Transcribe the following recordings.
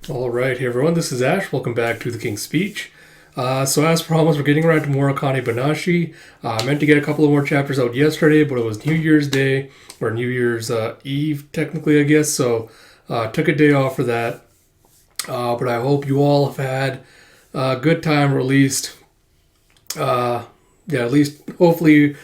All right, hey everyone, this is Ash. Welcome back to the King's Speech. So as promised, we're getting around to more Akane-Banashi. I meant to get a couple of more chapters out yesterday, but it was New Year's Day, or New Year's Eve, technically, I guess, so took a day off for that. But I hope you all have had a good time, or at least, at least, hopefully,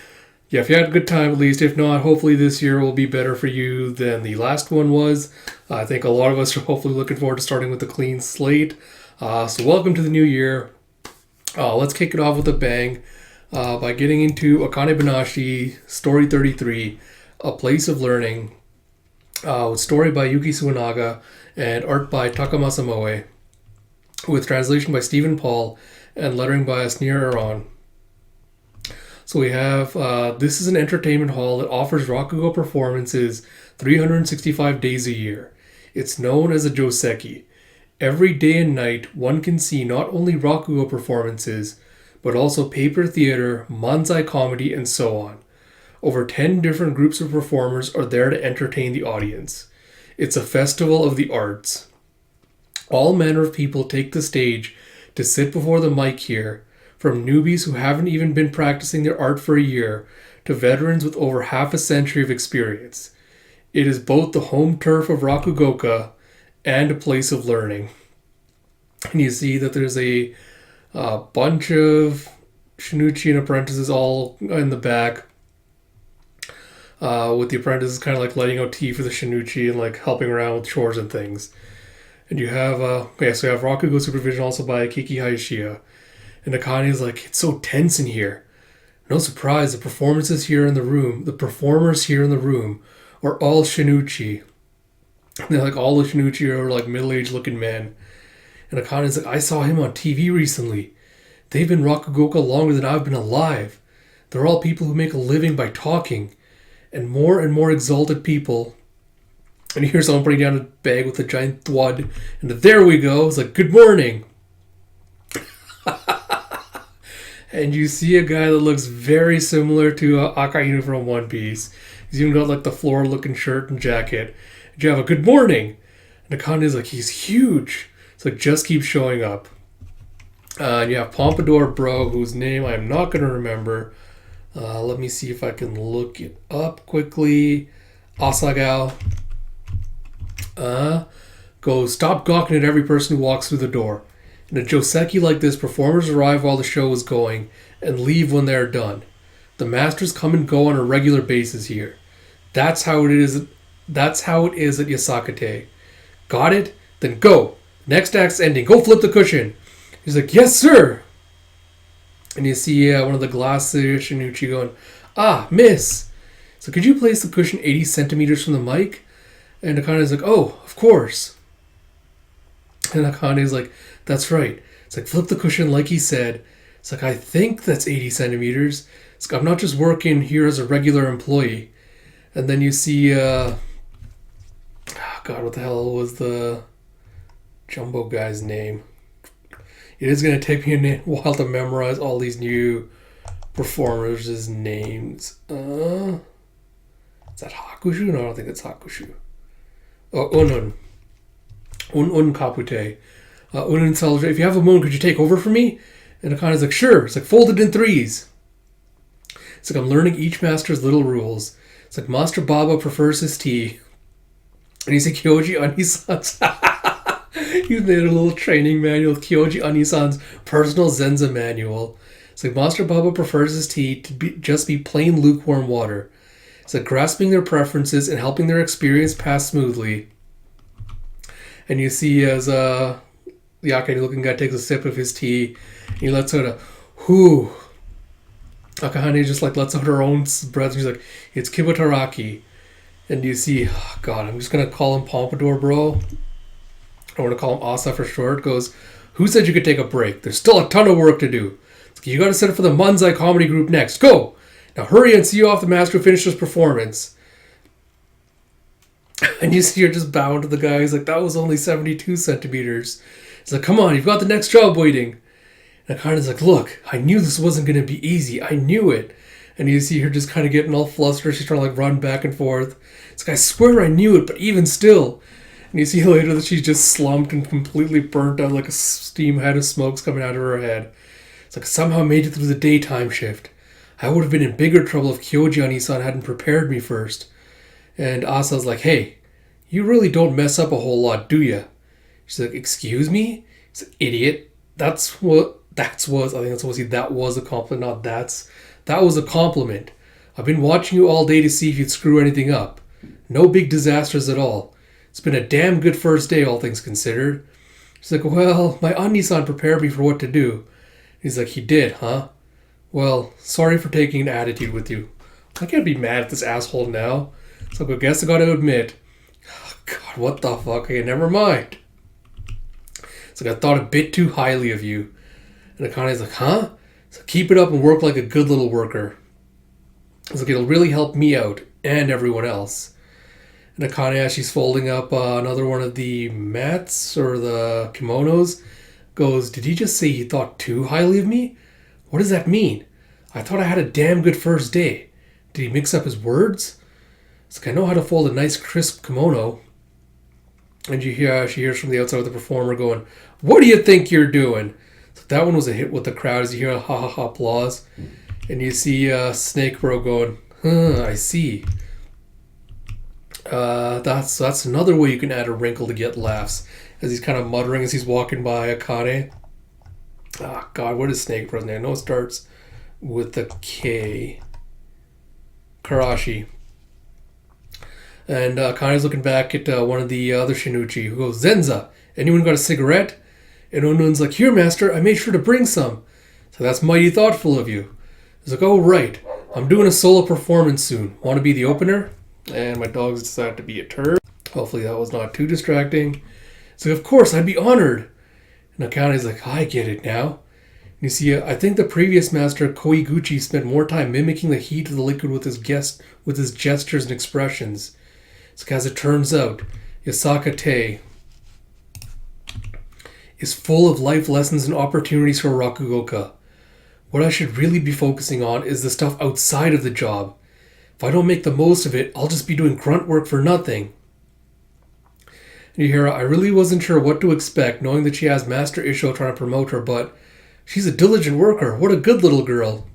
if you had a good time, at least. If not, hopefully this year will be better for you than the last one was. I think a lot of us are hopefully looking forward to starting with a clean slate. So welcome to the new year. Let's kick it off with a bang by getting into Akane-Banashi, Story 33, A Place of Learning, with story by Yuki Suenaga and art by Takamasa Moe, with translation by Stephen Paul and lettering by Asnir Aron. So we have, this is an entertainment hall that offers Rakugo performances 365 days a year. It's known as a Joseki. Every day and night, one can see not only Rakugo performances, but also paper theater, manzai comedy, and so on. Over 10 different groups of performers are there to entertain the audience. It's a festival of the arts. All manner of people take the stage to sit before the mic here, from newbies who haven't even been practicing their art for a year to veterans with over half a century of experience. It is both the home turf of Rakugoka and a place of learning. And you see that there's a bunch of shinichi and apprentices all in the back, with the apprentices kind of like letting out tea for the shinichi and like helping around with chores and things. And you have, so you have Rakugo supervision also by Kiki Hayashiya. And Akane is like, it's so tense in here. No surprise, the performers here in the room are all shinichi. And they're like, all the shinichi are like middle-aged looking men. And Akane's like, I saw him on TV recently. They've been Rakugoka longer than I've been alive. They're all people who make a living by talking. And more exalted people. And you hear someone putting down a bag with a giant thwad. And there we go. It's like, good morning. And you see a guy that looks very similar to Akainu from One Piece. He's even got like the floor-looking shirt and jacket. And you have a good morning. And Akane's like, he's huge. It's like, just keep showing up. And you have Pompadour Bro, whose name I'm not going to remember. Let me see if I can look it up quickly. Asagao. Goes, stop gawking at every person who walks through the door. In a Joseki like this, performers arrive while the show is going and leave when they are done. The masters come and go on a regular basis here. That's how it is. That's how it is at Yasakate. Got it? Then go. Next act's ending. Go flip the cushion. He's like, yes, sir. And you see one of the glasses shinichi going, miss. So could you place the cushion 80 centimeters from the mic? And Akane's like, oh, of course. And Akane's like, that's right. It's like, flip the cushion like he said. It's like, I think that's 80 centimeters. It's like, I'm not just working here as a regular employee. And then you see, God, what the hell was the Jumbo guy's name? It is going to take me a while to memorize all these new performers' names. Is that Hakushu? No, I don't think it's Hakushu. Oh, Unun. Un Kapute. Unun tells her, if you have a moment, could you take over for me? And Akane's like, sure. It's like, fold it in threes. It's like, I'm learning each master's little rules. It's like, Master Baba prefers his tea. And he's a Kyoji Anisan's. He's made a little training manual with Kyoji Anisan's personal Zenza manual. It's like, Master Baba prefers his tea to just be plain lukewarm water. It's like, grasping their preferences and helping their experience pass smoothly. And you see as the Akane-looking guy takes a sip of his tea, and he lets out a whoo. Akane just like lets out her own breath, and she's like, it's Kibataraki. And you see, God, I'm just going to call him Pompadour Bro. I want to call him Asa for short. Goes, who said you could take a break? There's still a ton of work to do. You got to set up for the Manzai comedy group next. Go! Now hurry and see you off the master who finished his performance. And you see her just bowing to the guy. He's like, that was only 72 centimeters. He's like, come on, you've got the next job waiting. And Akane's like, look, I knew this wasn't going to be easy. I knew it. And you see her just kind of getting all flustered. She's trying to like run back and forth. It's like, I swear I knew it, but even still. And you see later that she's just slumped and completely burnt out, like a steam head of smoke's coming out of her head. It's like, somehow made it through the daytime shift. I would have been in bigger trouble if Kyoji Ani-san hadn't prepared me first. And Asa's like, hey, you really don't mess up a whole lot, do ya? She's like, excuse me? He's like, idiot. That was a compliment, not that's. That was a compliment. I've been watching you all day to see if you'd screw anything up. No big disasters at all. It's been a damn good first day, all things considered. She's like, well, my Ani-san prepared me for what to do. He's like, he did, huh? Well, sorry for taking an attitude with you. I can't be mad at this asshole now. So I guess I gotta admit, oh God, what the fuck? Okay, never mind. It's like, I thought a bit too highly of you. And Akane's like, huh? So keep it up and work like a good little worker. It's like, it'll really help me out and everyone else. And Akane, as she's folding up another one of the mats or the kimonos, goes, did he just say he thought too highly of me? What does that mean? I thought I had a damn good first day. Did he mix up his words? It's like, I know how to fold a nice crisp kimono. And she hears from the outside of the performer going, what do you think you're doing? So that one was a hit with the crowd as you hear a ha ha ha applause. And you see Snake Bro going, I see. That's another way you can add a wrinkle to get laughs. As he's kind of muttering as he's walking by Akane. Oh God, what is Snake Bro's name? I know it starts with the K. Karashi. And Akane's looking back at one of the other Shinichi, who goes, Zenza, anyone got a cigarette? And Onun's like, here, master, I made sure to bring some. So that's mighty thoughtful of you. He's like, oh, right. I'm doing a solo performance soon. Want to be the opener? And my dog's decided to be a turd. Hopefully that was not too distracting. He's like, of course, I'd be honored. And Akane's like, I get it now. And you see, I think the previous master, Koiguchi, spent more time mimicking the heat of the liquid with his gestures and expressions. It's like, as it turns out, Yasaka Tei is full of life lessons and opportunities for Rakugoka. What I should really be focusing on is the stuff outside of the job. If I don't make the most of it, I'll just be doing grunt work for nothing. And you hear, I really wasn't sure what to expect, knowing that she has Master Isho trying to promote her, but she's a diligent worker. What a good little girl.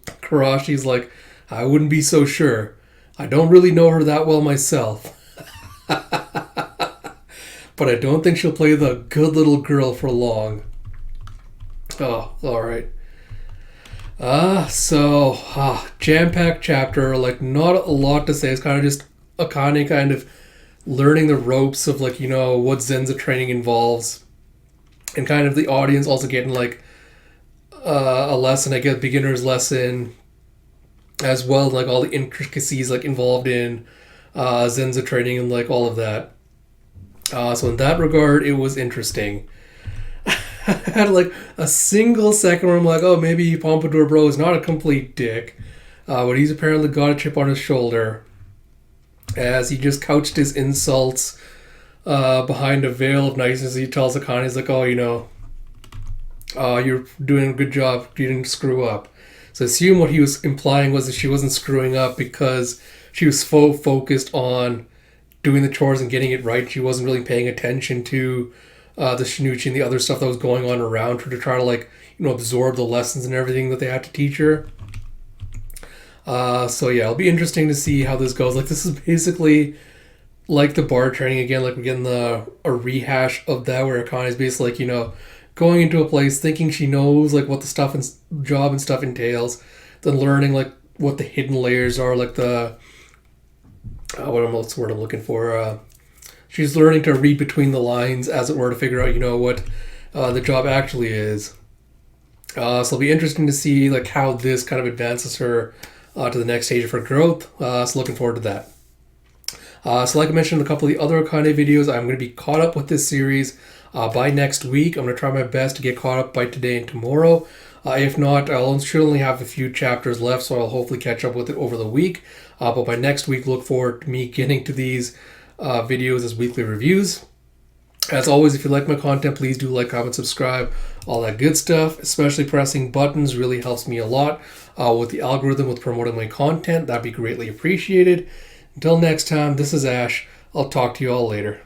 Karashi's like, I wouldn't be so sure. I don't really know her that well myself. But I don't think she'll play the good little girl for long. Oh, alright. Jam-packed chapter, like not a lot to say. It's kind of just Akane kind of learning the ropes of like, what Zenza training involves. And kind of the audience also getting like a lesson, I guess, beginner's lesson, as well, like all the intricacies like involved in Zenza training and like all of that. So in that regard, it was interesting. I had like a single second where I'm like, oh, maybe Pompadour Bro is not a complete dick. But he's apparently got a chip on his shoulder as he just couched his insults behind a veil of niceness. He tells Akane, he's like, oh, you're doing a good job. You didn't screw up. So I assume what he was implying was that she wasn't screwing up because she was focused on doing the chores and getting it right. She wasn't really paying attention to the Shinichi and the other stuff that was going on around her to try to absorb the lessons and everything that they had to teach her. So yeah, it'll be interesting to see how this goes. Like, this is basically like the bar training again. Like, we're getting a rehash of that where Akane is basically going into a place thinking she knows like what the stuff and job and stuff entails, then learning like what the hidden layers are, like the what's the word I'm looking for? She's learning to read between the lines, as it were, to figure out, what the job actually is. So it'll be interesting to see like how this kind of advances her to the next stage of her growth. So looking forward to that. So like I mentioned in a couple of the other Akane videos, I'm going to be caught up with this series by next week. I'm going to try my best to get caught up by today and tomorrow. If not, I'll only have a few chapters left, so I'll hopefully catch up with it over the week. But by next week, look forward to me getting to these videos as weekly reviews. As always, if you like my content, please do like, comment, subscribe, all that good stuff. Especially pressing buttons really helps me a lot with the algorithm, with promoting my content. That'd be greatly appreciated. Until next time, this is Ash. I'll talk to you all later.